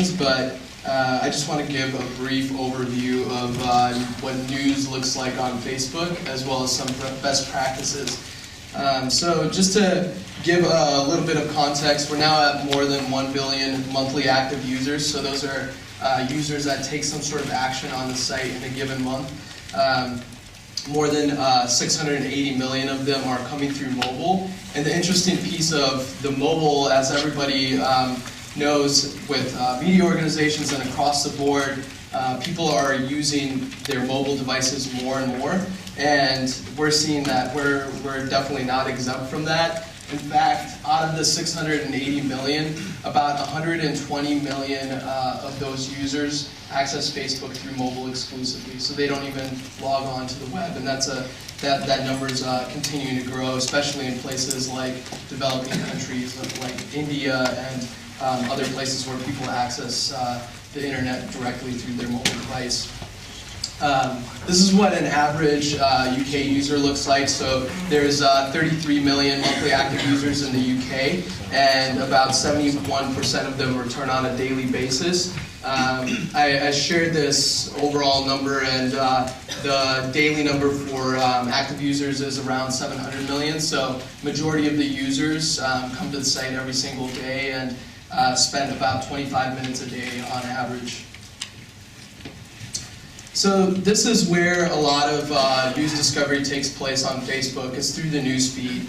questions, but I just want to give a brief overview of what news looks like on Facebook, as well as some best practices. So just to give a little bit of context, we're now at more than 1 billion monthly active users. So those are users that take some sort of action on the site in a given month. More than 680 million of them are coming through mobile. And the interesting piece of the mobile, as everybody knows, with media organizations and across the board, people are using their mobile devices more and more. And we're seeing that we're definitely not exempt from that. In fact, out of the 680 million, about 120 million of those users access Facebook through mobile exclusively. So they don't even log on to the web, and that number's continuing to grow, especially in places like developing countries like India and other places where people access the internet directly through their mobile device. This is what an average UK user looks like. So there's 33 million monthly active users in the UK, and about 71% of them return on a daily basis. I shared this overall number, and the daily number for active users is around 700 million. So majority of the users come to the site every single day and spend about 25 minutes a day on average. So this is where a lot of news discovery takes place on Facebook, is through the news feed.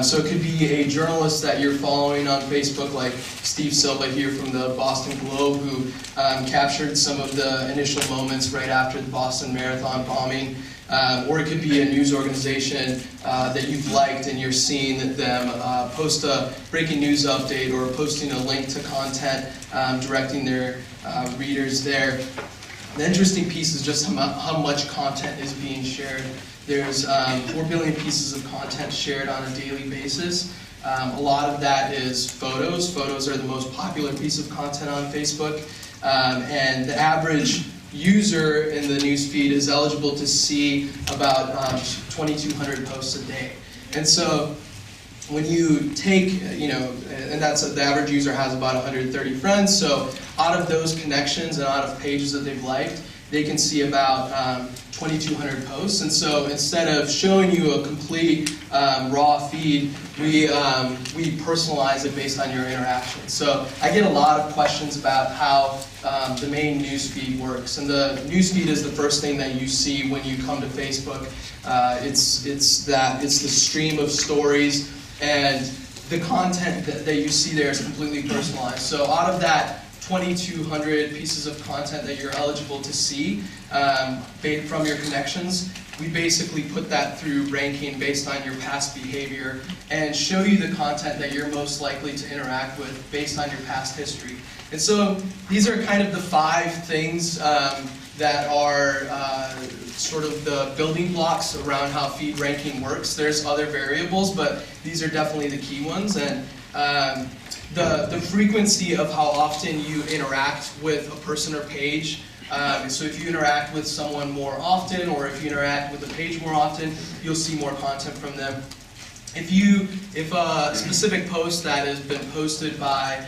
So it could be a journalist that you're following on Facebook, like Steve Silva here from the Boston Globe, who captured some of the initial moments right after the Boston Marathon bombing. Or it could be a news organization that you've liked and you're seeing them post a breaking news update or posting a link to content, directing their readers there. The interesting piece is just how much content is being shared. There's 4 billion pieces of content shared on a daily basis. A lot of that is photos. Photos are the most popular piece of content on Facebook. And the average user in the newsfeed is eligible to see about 2,200 posts a day. And so when you take, and the average user has about 130 friends, so out of those connections and out of pages that they've liked, they can see about 2,200 posts. And so instead of showing you a complete raw feed, we personalize it based on your interaction. So I get a lot of questions about how the main news feed works. And the news feed is the first thing that you see when you come to Facebook. It's the stream of stories, and the content that you see there is completely personalized. So out of that 2,200 pieces of content that you're eligible to see from your connections, we basically put that through ranking based on your past behavior and show you the content that you're most likely to interact with based on your past history. And so these are kind of the 5 things that are sort of the building blocks around how feed ranking works. There's other variables, but these are definitely the key ones. And the frequency of how often you interact with a person or page. So if you interact with someone more often, or if you interact with a page more often, you'll see more content from them. If a specific post that has been posted by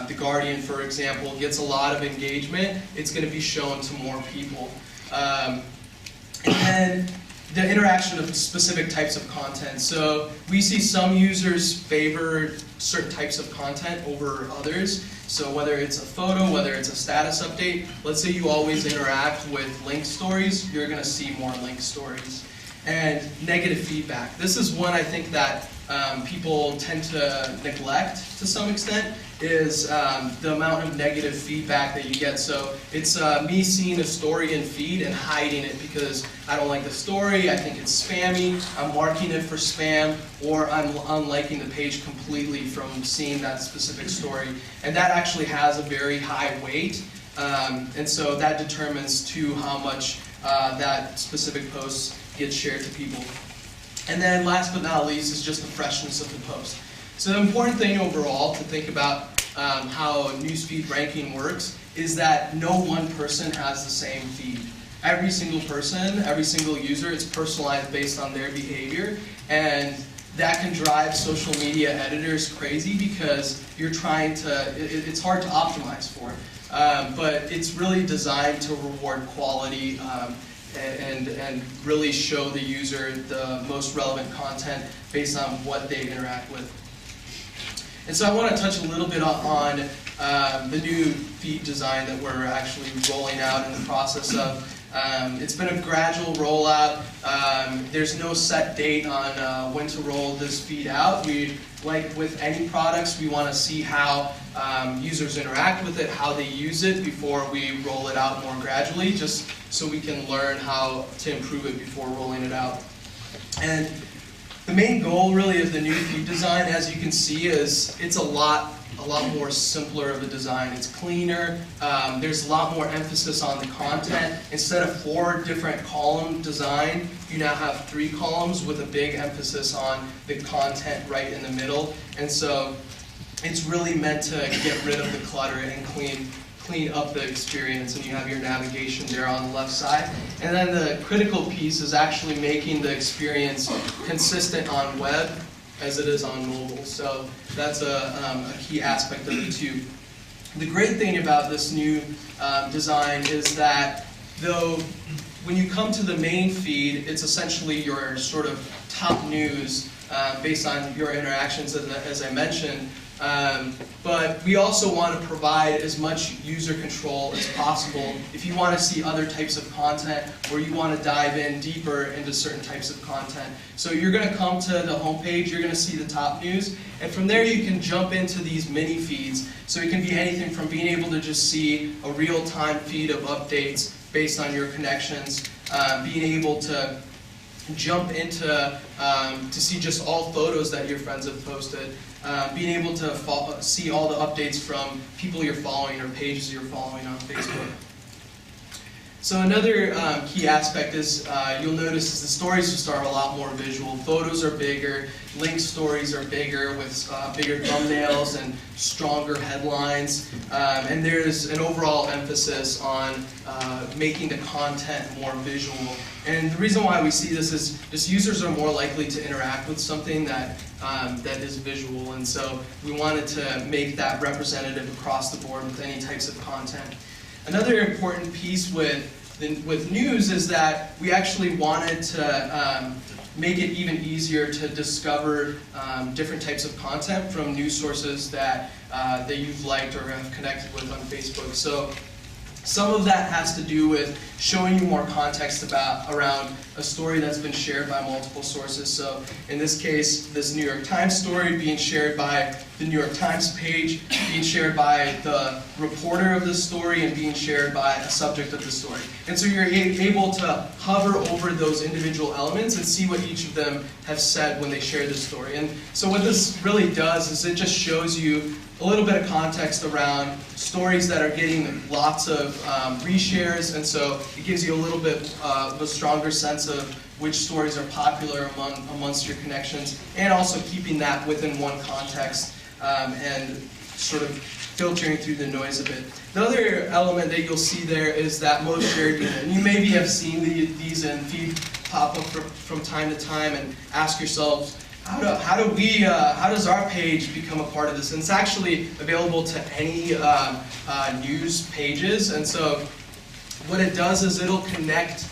The Guardian, for example, gets a lot of engagement, it's going to be shown to more people. And then the interaction of specific types of content. So we see some users favor certain types of content over others. So whether it's a photo, whether it's a status update, let's say you always interact with link stories, you're going to see more link stories. And negative feedback. This is one I think that people tend to neglect to some extent, is the amount of negative feedback that you get. So it's me seeing a story in feed and hiding it because I don't like the story, I think it's spammy, I'm marking it for spam, or I'm unliking the page completely from seeing that specific story. And that actually has a very high weight, and so that determines too how much that specific post gets shared to people. And then last but not least is just the freshness of the post. So the important thing overall to think about how newsfeed ranking works is that no one person has the same feed. Every single person, every single user, it's personalized based on their behavior, and that can drive social media editors crazy because you're trying to, it's hard to optimize for it. but it's really designed to reward quality and really show the user the most relevant content based on what they interact with. And so I want to touch a little bit on the new feed design that we're actually rolling out in the process of. It's been a gradual rollout. There's no set date on when to roll this feed out. Like with any products, we want to see how users interact with it, how they use it before we roll it out more gradually, just so we can learn how to improve it before rolling it out. And the main goal really of the new feed design, as you can see, is it's a lot more simpler of a design. It's cleaner. There's a lot more emphasis on the content. Instead of 4 different column design, you now have 3 columns with a big emphasis on the content right in the middle. And so it's really meant to get rid of the clutter and clean up the experience, and you have your navigation there on the left side. And then the critical piece is actually making the experience consistent on web as it is on mobile. So that's a key aspect of it too. The great thing about this new design is that though when you come to the main feed, it's essentially your sort of top news based on your interactions, as I mentioned. But we also want to provide as much user control as possible if you want to see other types of content or you want to dive in deeper into certain types of content. So you're going to come to the homepage, you're going to see the top news, and from there you can jump into these mini feeds. So it can be anything from being able to just see a real-time feed of updates based on your connections, being able to jump into to see just all photos that your friends have posted, being able to see all the updates from people you're following or pages you're following on Facebook. So another key aspect is you'll notice is the stories just are a lot more visual. Photos are bigger, link stories are bigger with bigger thumbnails and stronger headlines, and there's an overall emphasis on making the content more visual. And the reason why we see this is just users are more likely to interact with something that is visual, and so we wanted to make that representative across the board with any types of content. Another important piece with news is that we actually wanted to make it even easier to discover different types of content from news sources that you've liked or have connected with on Facebook. So some of that has to do with showing you more context around a story that's been shared by multiple sources. So in this case, this New York Times story being shared by the New York Times page, being shared by the reporter of the story, and being shared by a subject of the story. And so you're able to hover over those individual elements and see what each of them have said when they share the story. And so what this really does is it just shows you a little bit of context around stories that are getting lots of reshares, and so it gives you a little bit of a stronger sense of which stories are popular amongst your connections, and also keeping that within one context and sort of filtering through the noise a bit. The other element that you'll see there is that most shared unit. And you maybe have seen these in feed pop up from time to time and ask yourselves, how does our page become a part of this? And it's actually available to any news pages. And so what it does is it'll connect,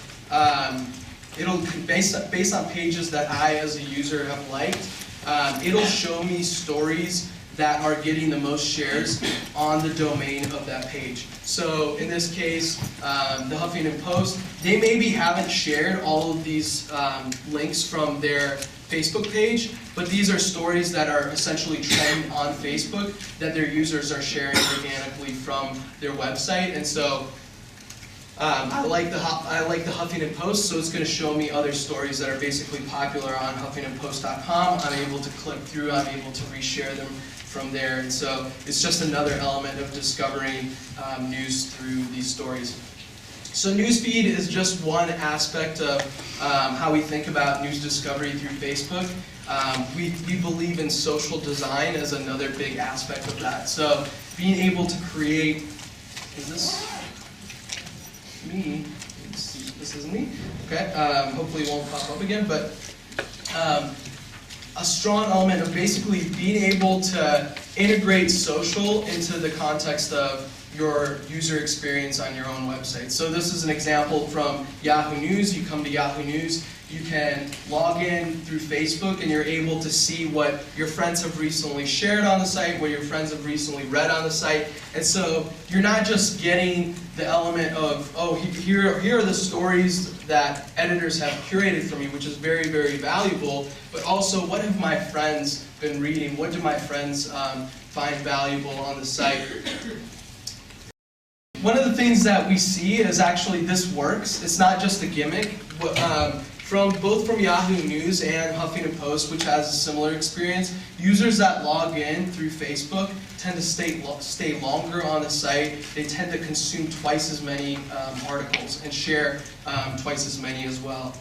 based on pages that I as a user have liked, it'll show me stories that are getting the most shares on the domain of that page. So in this case, the Huffington Post, they maybe haven't shared all of these links from their Facebook page, but these are stories that are essentially trending on Facebook that their users are sharing organically from their website. And so I like the Huffington Post, so it's going to show me other stories that are basically popular on HuffingtonPost.com. I'm able to click through, I'm able to reshare them from there, and so it's just another element of discovering news through these stories. So newsfeed is just one aspect of how we think about news discovery through Facebook. We believe in social design as another big aspect of that. So being able to create, is this me? Let's see, this is me. Okay, hopefully it won't pop up again, but a strong element of basically being able to integrate social into the context of your user experience on your own website. So this is an example from Yahoo News. You come to Yahoo News, you can log in through Facebook, and you're able to see what your friends have recently shared on the site, what your friends have recently read on the site. And so you're not just getting the element of, oh, here are the stories that editors have curated for me, which is very, very valuable, but also what have my friends been reading? What do my friends find valuable on the site? One of the things that we see is actually this works. It's not just a gimmick. Both from Yahoo News and Huffington Post, which has a similar experience, users that log in through Facebook tend to stay longer on the site. They tend to consume twice as many articles and share twice as many as well.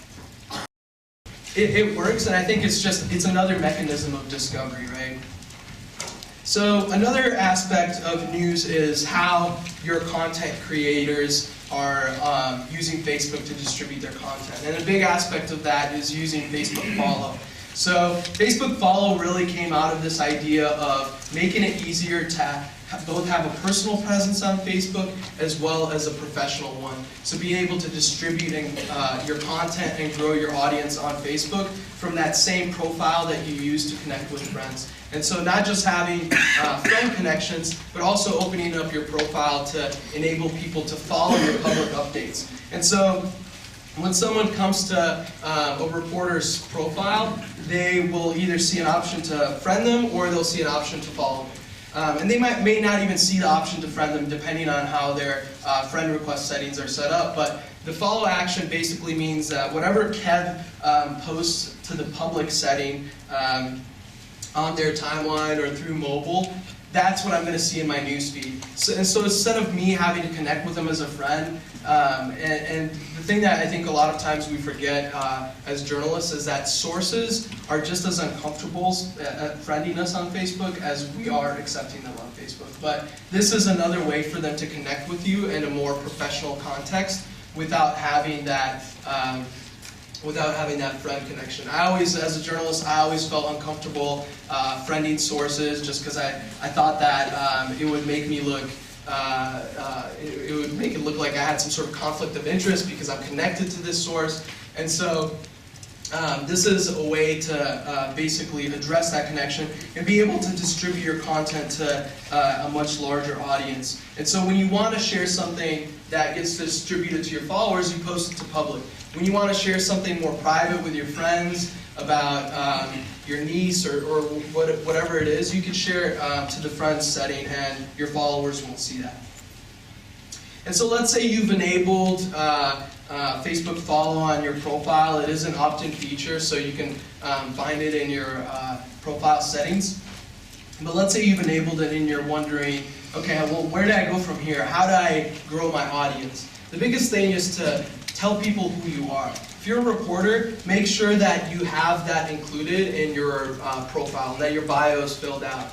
It works, and I think it's another mechanism of discovery, right? So another aspect of news is how your content creators are using Facebook to distribute their content. And a big aspect of that is using Facebook Follow. So Facebook Follow really came out of this idea of making it easier to both have a personal presence on Facebook as well as a professional one. So being able to distribute your content and grow your audience on Facebook from that same profile that you use to connect with friends. And so not just having friend connections, but also opening up your profile to enable people to follow your public updates. And so when someone comes to a reporter's profile, they will either see an option to friend them or they'll see an option to follow them. And they may not even see the option to friend them depending on how their friend request settings are set up. But the follow action basically means that whatever Kev posts to the public setting on their timeline or through mobile, that's what I'm going to see in my newsfeed. So instead of me having to connect with them as a friend, and the thing that I think a lot of times we forget as journalists is that sources are just as uncomfortable at friending us on Facebook as we are accepting them on Facebook. But this is another way for them to connect with you in a more professional context without having that friend connection. As a journalist, I always felt uncomfortable friending sources just because I thought that it would make me look, it would make it look like I had some sort of conflict of interest because I'm connected to this source. And so this is a way to basically address that connection and be able to distribute your content to a much larger audience. And so when you want to share something that gets distributed to your followers, you post it to public. When you want to share something more private with your friends about your niece or whatever it is, you can share it to the friends setting and your followers won't see that. And so let's say you've enabled Facebook Follow on your profile. It is an opt-in feature, so you can find it in your profile settings. But let's say you've enabled it and you're wondering, okay, well, where do I go from here? How do I grow my audience? The biggest thing is to tell people who you are. If you're a reporter, make sure that you have that included in your profile, and that your bio is filled out.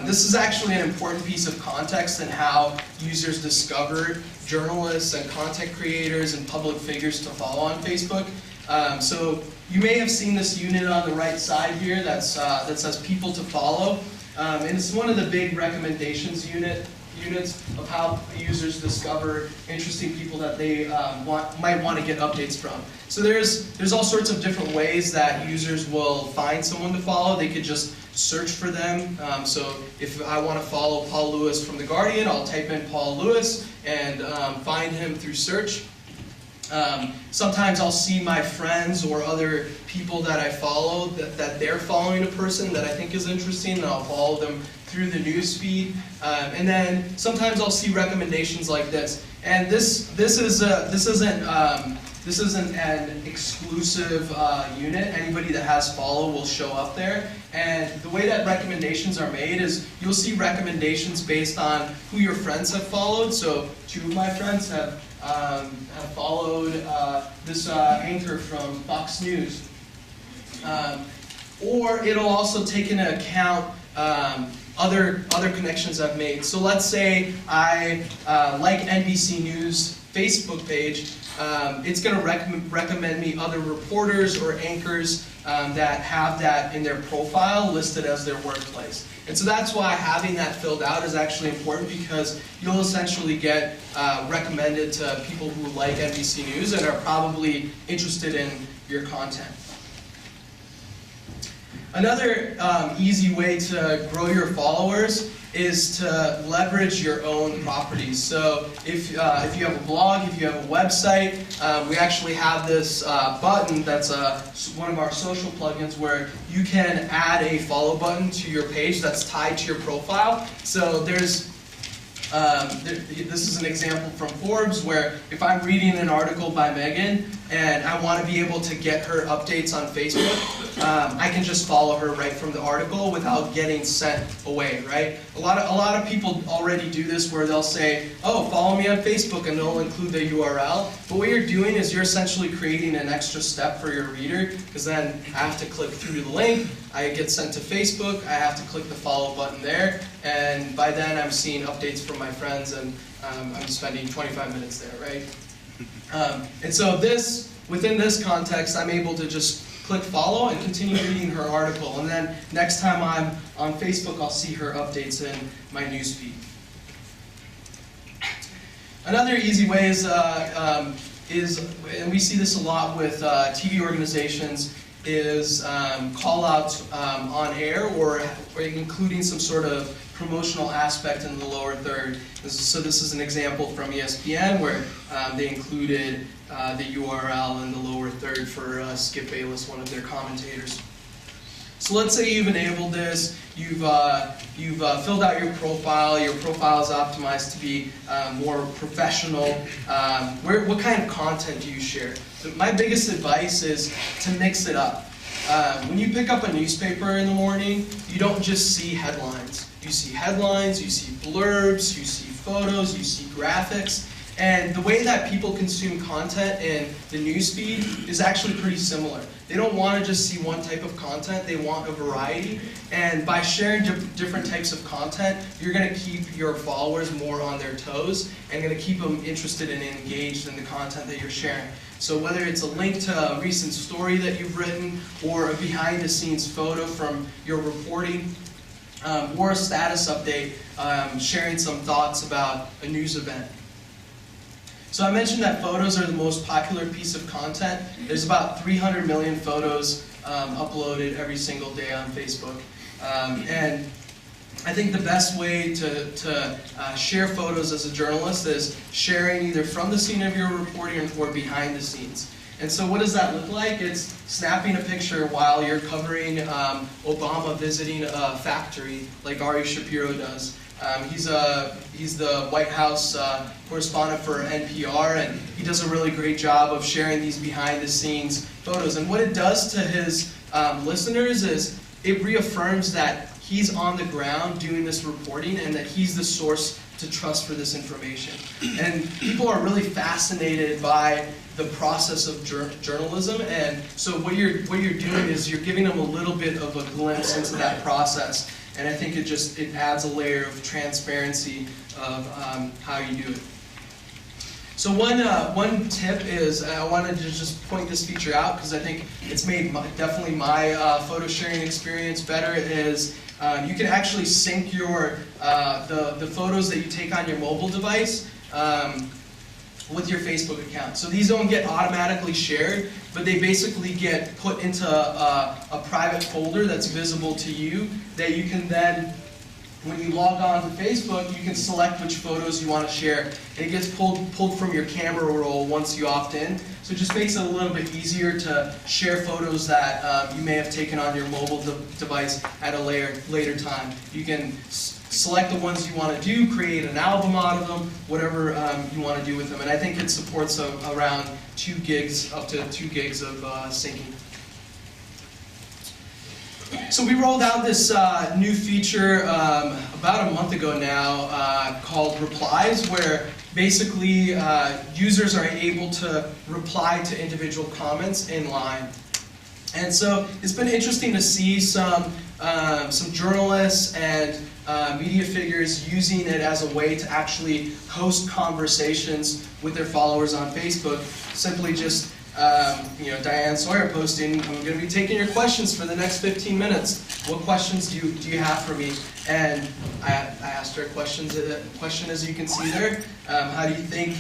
This is actually an important piece of context in how users discover journalists and content creators and public figures to follow on Facebook. So you may have seen this unit on the right side here that says people to follow. And it's one of the big recommendations units of how users discover interesting people that they might want to get updates from. So there's all sorts of different ways that users will find someone to follow. They could just search for them. So if I want to follow Paul Lewis from The Guardian, I'll type in Paul Lewis and find him through search. Sometimes I'll see my friends or other people that I follow that they're following a person that I think is interesting, and I'll follow them through the news feed. And then sometimes I'll see recommendations like this. And this isn't an exclusive unit. Anybody that has follow will show up there. And the way that recommendations are made is you'll see recommendations based on who your friends have followed. So 2 of my friends have followed this anchor from Fox News. Or it'll also take into account other connections I've made. So let's say I like NBC News Facebook page, it's going to recommend me other reporters or anchors that have that in their profile listed as their workplace. And so that's why having that filled out is actually important, because you'll essentially get recommended to people who like NBC News and are probably interested in your content. Another easy way to grow your followers is to leverage your own properties. So if you have a blog, if you have a website, we actually have this button that's one of our social plugins where you can add a follow button to your page that's tied to your profile. So there's this is an example from Forbes where if I'm reading an article by Megan and I want to be able to get her updates on Facebook, I can just follow her right from the article without getting sent away, right? A lot of people already do this where they'll say, oh, follow me on Facebook, and they'll include the URL. But what you're doing is you're essentially creating an extra step for your reader, because then I have to click through the link, I get sent to Facebook, I have to click the follow button there, and by then I'm seeing updates from my friends, and I'm spending 25 minutes there, right? And so within this context, I'm able to just click follow and continue reading her article, and then next time I'm on Facebook, I'll see her updates in my newsfeed. Another easy way is, and we see this a lot with TV organizations, is call out on air or including some sort of promotional aspect in the lower third. So this is an example from ESPN where they included the URL in the lower third for Skip Bayless, one of their commentators. So let's say you've enabled this, you've filled out your profile is optimized to be more professional. What kind of content do you share? So my biggest advice is to mix it up. When you pick up a newspaper in the morning, you don't just see headlines. You see headlines, you see blurbs, you see photos, you see graphics. And the way that people consume content in the newsfeed is actually pretty similar. They don't want to just see one type of content, they want a variety. And by sharing different types of content, you're going to keep your followers more on their toes and going to keep them interested and engaged in the content that you're sharing. So whether it's a link to a recent story that you've written, or a behind-the-scenes photo from your reporting, or a status update, sharing some thoughts about a news event. So I mentioned that photos are the most popular piece of content. There's about 300 million photos uploaded every single day on Facebook. And I think the best way to share photos as a journalist is sharing either from the scene of your reporting or behind the scenes. And so what does that look like? It's snapping a picture while you're covering Obama visiting a factory like Ari Shapiro does. He's the White House correspondent for NPR, and he does a really great job of sharing these behind-the-scenes photos. And what it does to his listeners is it reaffirms that he's on the ground doing this reporting and that he's the source to trust for this information. And people are really fascinated by the process of journalism, and so what you're doing is you're giving them a little bit of a glimpse into that process. And I think it adds a layer of transparency of how you do it. So one tip is, I wanted to just point this feature out because I think it's made definitely my photo sharing experience better, is you can actually sync your the photos that you take on your mobile device with your Facebook account. So these don't get automatically shared, but they basically get put into a private folder that's visible to you, that you can then, when you log on to Facebook, you can select which photos you want to share. And it gets pulled from your camera roll once you opt in. So it just makes it a little bit easier to share photos that you may have taken on your mobile device at a later time. You can select the ones you want to do, create an album out of them, whatever you want to do with them. And I think it supports around 2 gigs, up to 2 gigs of syncing. So we rolled out this new feature about a month ago now called Replies, where basically users are able to reply to individual comments in line. And so it's been interesting to see some journalists and media figures using it as a way to actually host conversations with their followers on Facebook. Simply just, Diane Sawyer posting, I'm going to be taking your questions for the next 15 minutes. What questions do you have for me? And I asked her question, as you can see there. How do you think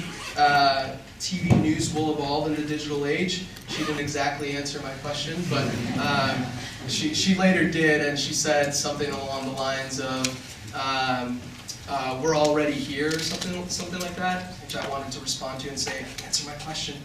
TV news will evolve in the digital age? She didn't exactly answer my question, but she later did, and she said something along the lines of, we're already here, or something like that, which I wanted to respond to and say, answer my question.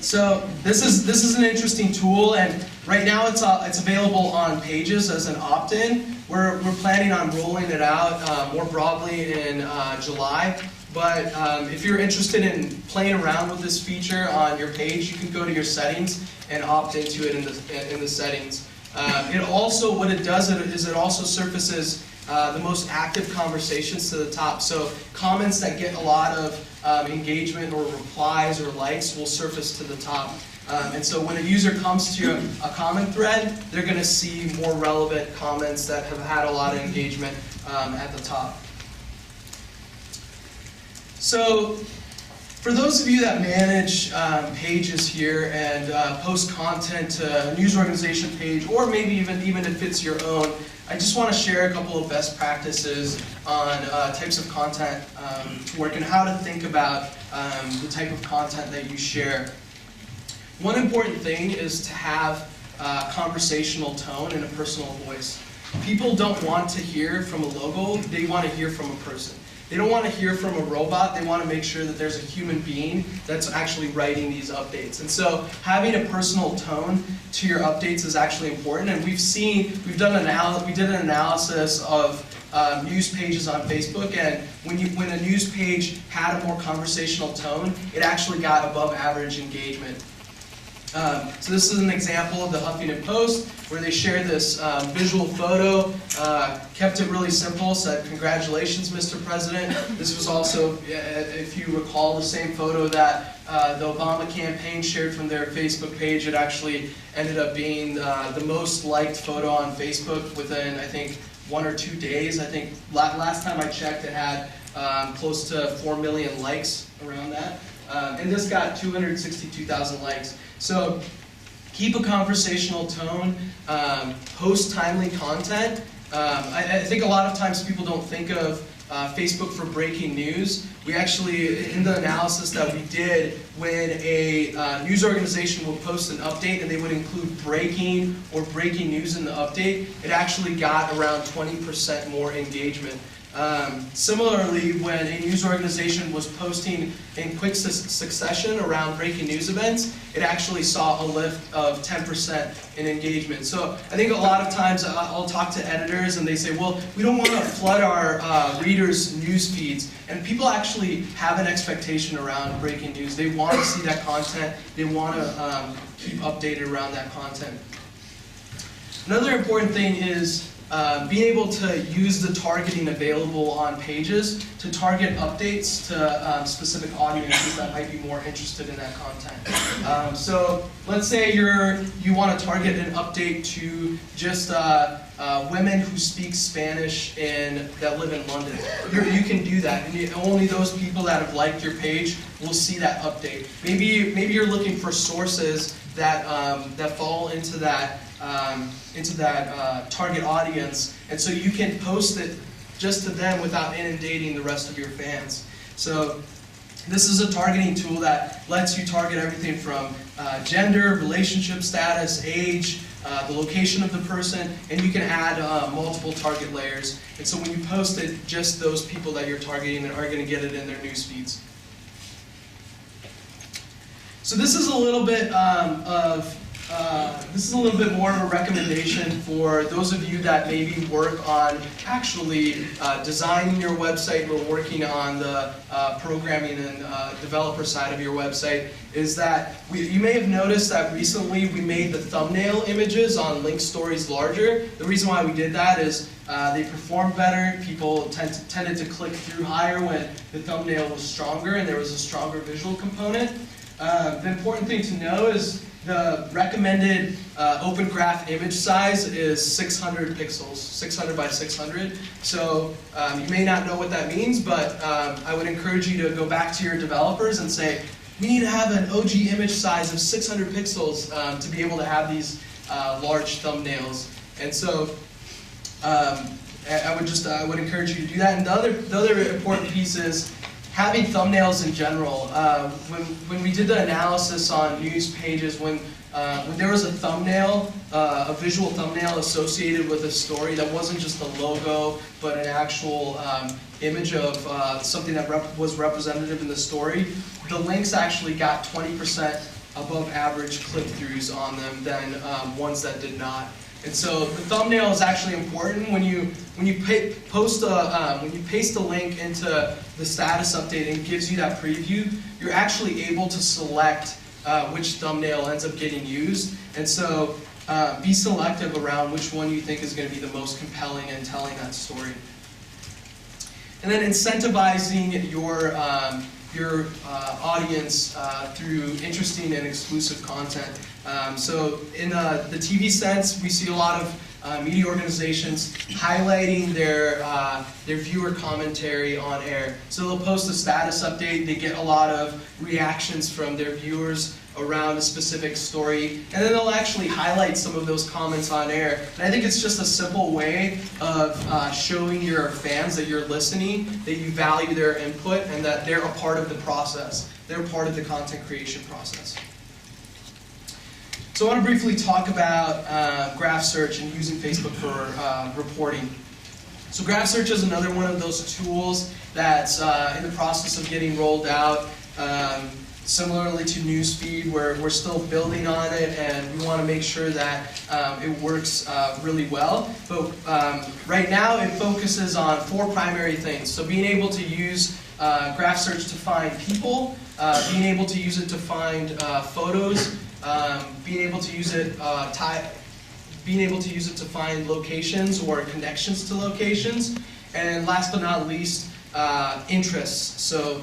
So this is an interesting tool, and right now it's available on Pages as an opt-in. We're planning on rolling it out more broadly in July. But if you're interested in playing around with this feature on your page, you can go to your settings and opt into it in the settings. What it does is it also surfaces the most active conversations to the top. So comments that get a lot of engagement or replies or likes will surface to the top. And so when a user comes to a comment thread, they're going to see more relevant comments that have had a lot of engagement at the top. So for those of you that manage pages here and post content to a news organization page, or maybe even if it's your own, I just want to share a couple of best practices on types of content to work and how to think about the type of content that you share. One important thing is to have conversational tone and a personal voice. People don't want to hear from a logo, they want to hear from a person. They don't want to hear from a robot, they want to make sure that there's a human being that's actually writing these updates. And so having a personal tone to your updates is actually important. And we did an analysis of news pages on Facebook, and when a news page had a more conversational tone, it actually got above average engagement. So this is an example of the Huffington Post, where they shared this visual photo, kept it really simple, said, "Congratulations, Mr. President." This was also, if you recall, the same photo that the Obama campaign shared from their Facebook page. It actually ended up being the most liked photo on Facebook within, I think, 1 or 2 days. I think last time I checked, it had close to 4 million likes around that. And this got 262,000 likes. So keep a conversational tone, post timely content. I think a lot of times people don't think of Facebook for breaking news. We actually, in the analysis that we did, when a news organization would post an update and they would include breaking or breaking news in the update, it actually got around 20% more engagement. Similarly, when a news organization was posting in quick succession around breaking news events, it actually saw a lift of 10% in engagement. So I think a lot of times I'll talk to editors and they say, well, we don't want to flood our readers' news feeds. And people actually have an expectation around breaking news. They want to see that content. They want to keep updated around that content. Another important thing is being able to use the targeting available on pages to target updates to specific audiences that might be more interested in that content. So let's say you want to target an update to just women who speak Spanish that live in London. You can do that, and only those people that have liked your page will see that update. Maybe you're looking for sources that fall into that target audience, and so you can post it just to them without inundating the rest of your fans. So this is a targeting tool that lets you target everything from gender, relationship status, age, the location of the person, and you can add multiple target layers. And so when you post it, just those people that you're targeting are going to get it in their news feeds. So this is a little bit more of a recommendation for those of you that maybe work on actually designing your website or working on the programming and developer side of your website, is that you may have noticed that recently we made the thumbnail images on link stories larger. The reason why we did that is they performed better. People tended to click through higher when the thumbnail was stronger and there was a stronger visual component. The important thing to know is The recommended open graph image size is 600 pixels, 600 by 600. So you may not know what that means, but I would encourage you to go back to your developers and say, we need to have an OG image size of 600 pixels to be able to have these large thumbnails. And so I would encourage you to do that. And the other important piece is having thumbnails in general. When we did the analysis on news pages, when there was a thumbnail, a visual thumbnail associated with a story that wasn't just a logo, but an actual image of something that was representative in the story, the links actually got 20% above average click-throughs on them than ones that did not. And so the thumbnail is actually important. When you paste a link into the status update and gives you that preview, you're actually able to select which thumbnail ends up getting used. And so be selective around which one you think is going to be the most compelling and telling that story. And then incentivizing your audience through interesting and exclusive content. So in the TV sense, we see a lot of media organizations highlighting their viewer commentary on air. So they'll post a status update, they get a lot of reactions from their viewers around a specific story, and then they'll actually highlight some of those comments on air. And I think it's just a simple way of showing your fans that you're listening, that you value their input, and that they're a part of the process. They're part of the content creation process. So I want to briefly talk about graph search and using Facebook for reporting. So graph search is another one of those tools that's in the process of getting rolled out. Similarly to newsfeed, we're still building on it, and we want to make sure that it works really well. But right now it focuses on 4 primary things. So being able to use graph search to find people, being able to use it to find photos, being able to use it to find locations or connections to locations, and last but not least, interests. So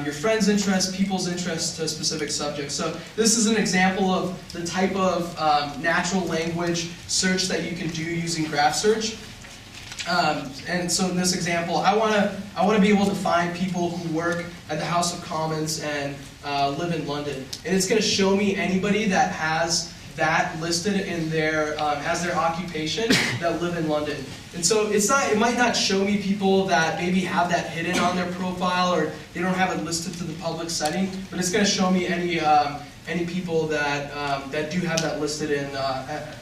your friends' interests, people's interests to specific subjects. So this is an example of the type of natural language search that you can do using graph search. And so in this example, I want to be able to find people who work at the House of Commons and live in London. And it's going to show me anybody that has that listed in their as their occupation that live in London. And so it might not show me people that maybe have that hidden on their profile or they don't have it listed to the public setting, but it's going to show me any people that that do have that listed in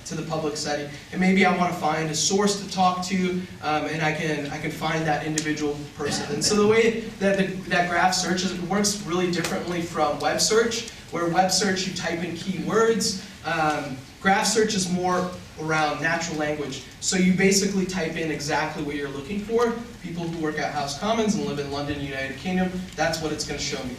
to the public setting. And maybe I want to find a source to talk to, and I can find that individual person. And so the way that that graph search works really differently from web search, where web search you type in keywords. Graph search is more around natural language. So you basically type in exactly what you're looking for. People who work at House Commons and live in London, United Kingdom, that's what it's going to show me.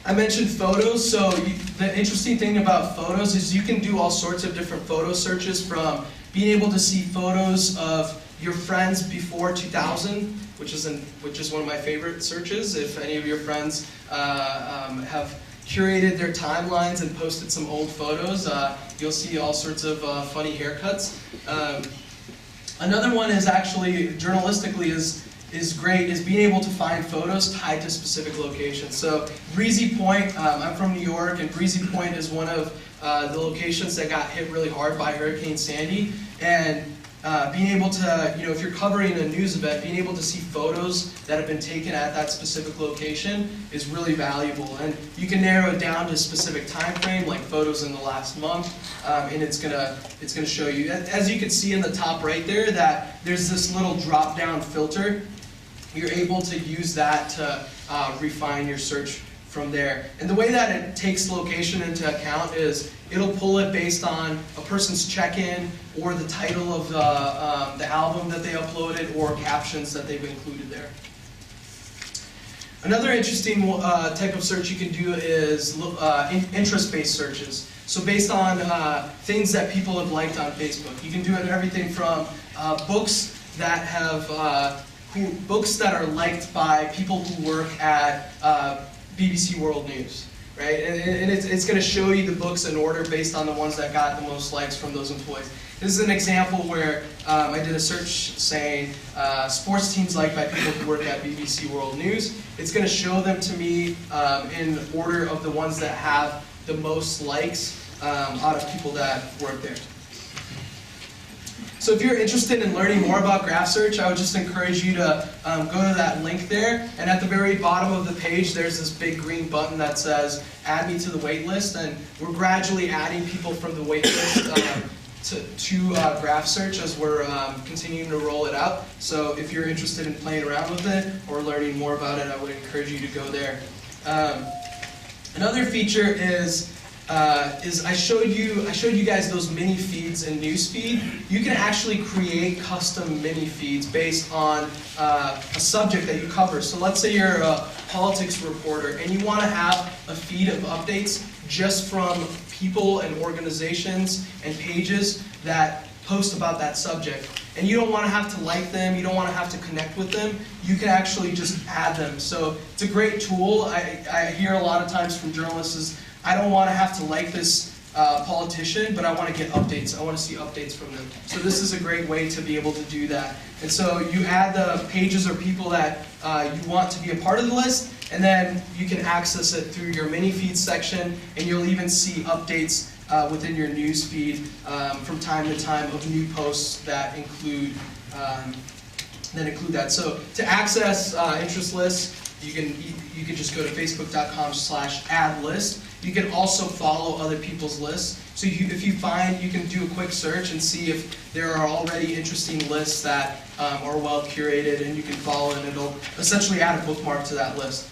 I mentioned photos, so the interesting thing about photos is you can do all sorts of different photo searches, from being able to see photos of your friends before 2000, which is one of my favorite searches. If any of your friends have curated their timelines and posted some old photos, you'll see all sorts of funny haircuts. Another one is actually, journalistically, is great, is being able to find photos tied to specific locations. So Breezy Point, I'm from New York, and Breezy Point is one of the locations that got hit really hard by Hurricane Sandy. And being able to, if you're covering a news event, being able to see photos that have been taken at that specific location is really valuable. And you can narrow it down to a specific time frame, like photos in the last month, and it's gonna show you. As you can see in the top right there, that there's this little drop-down filter. You're able to use that to refine your search from there. And the way that it takes location into account is it'll pull it based on a person's check-in or the title of the album that they uploaded or captions that they've included there. Another interesting type of search you can do is interest-based searches. So based on things that people have liked on Facebook. You can do everything from books that have books that are liked by people who work at BBC World News, right? And it's going to show you the books in order based on the ones that got the most likes from those employees. This is an example where I did a search saying sports teams liked by people who work at BBC World News. It's going to show them to me in order of the ones that have the most likes out of people that work there. So if you're interested in learning more about graph search, I would just encourage you to go to that link there. And at the very bottom of the page, there's this big green button that says, add me to the wait list. And we're gradually adding people from the wait list to graph search as we're continuing to roll it out. So if you're interested in playing around with it or learning more about it, I would encourage you to go there. Another feature is I showed you guys those mini feeds in Newsfeed. You can actually create custom mini feeds based on a subject that you cover. So let's say you're a politics reporter and you want to have a feed of updates just from people and organizations and pages that post about that subject. And you don't want to have to like them, you don't want to have to connect with them, you can actually just add them. So it's a great tool. I hear a lot of times from journalists is, I don't want to have to like this politician, but I want to get updates. I want to see updates from them. So this is a great way to be able to do that. And so you add the pages or people that you want to be a part of the list, and then you can access it through your mini feed section, and you'll even see updates within your news feed from time to time of new posts that include that. So to access interest lists, you can just go to facebook.com/add-list. You can also follow other people's lists. So if you find, you can do a quick search and see if there are already interesting lists that are well curated, and you can follow, and it'll essentially add a bookmark to that list.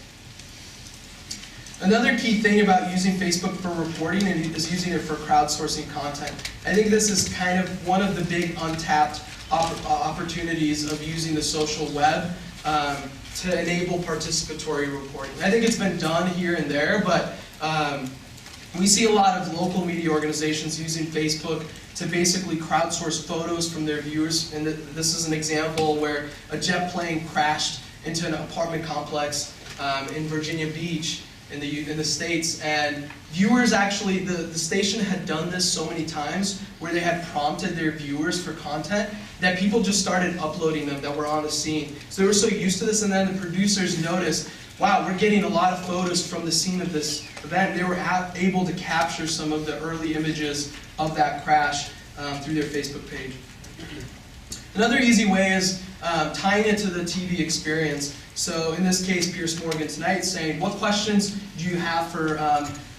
Another key thing about using Facebook for reporting is using it for crowdsourcing content. I think this is kind of one of the big untapped opportunities of using the social web to enable participatory reporting. I think it's been done here and there, but we see a lot of local media organizations using Facebook to basically crowdsource photos from their viewers. And this is an example where a jet plane crashed into an apartment complex in Virginia Beach in the States, and viewers actually, the station had done this so many times where they had prompted their viewers for content that people just started uploading them that were on the scene. So they were so used to this, and then the producers noticed, wow, we're getting a lot of photos from the scene of this event. They were able to capture some of the early images of that crash through their Facebook page. Another easy way is tying it to the TV experience. So in this case, Piers Morgan tonight saying, what questions do you have for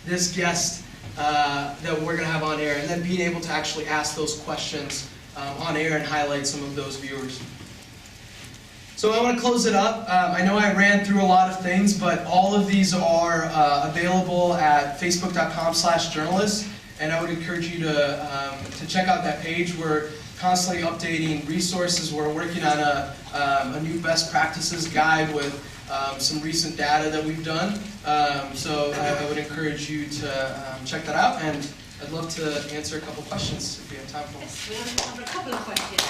this guest that we're going to have on air? And then being able to actually ask those questions on air and highlight some of those viewers. So I want to close it up. I know I ran through a lot of things, but all of these are available at facebook.com/journalists, and I would encourage you to check out that page. We're constantly updating resources. We're working on a new best practices guide with some recent data that we've done. So I would encourage you to check that out, and I'd love to answer a couple questions if we have time for them. Yes, we have a couple of questions.